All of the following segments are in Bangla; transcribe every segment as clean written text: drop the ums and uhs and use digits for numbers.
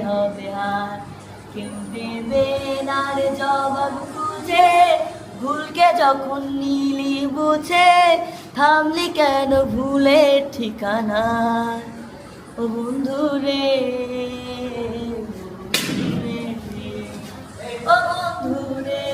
হবে আর কেউ দেবে না রে জবাব খুঁজে, ভুলকে যখন নিলি বুঝে, থামলি কেন ভুলের ঠিকানা। ও বন্ধু রে, ও বন্ধু রে,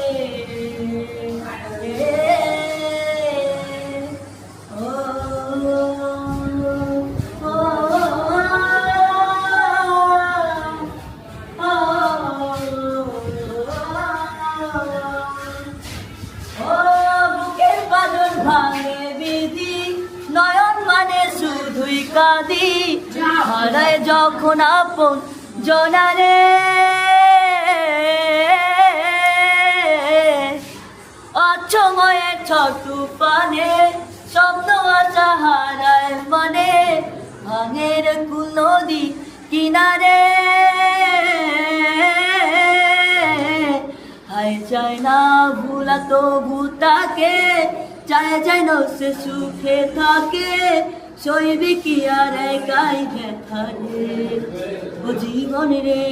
ও বুকের পাঁজর ভাঙে বিধি, নয়ন মানে শুধুই কাঁদি, হারায় যখন আপন জনারে, অসময়ের ছোট পানে স্বপ্ন আশা হারায় মানে, ভাঙের কুল নদী কিনারে। হায় চায় না ভুলা তবু তাকে, চায় যেন সে সুখে থাকে, সইবি কি আর একাই ব্যথা রে, ও জীবন রে।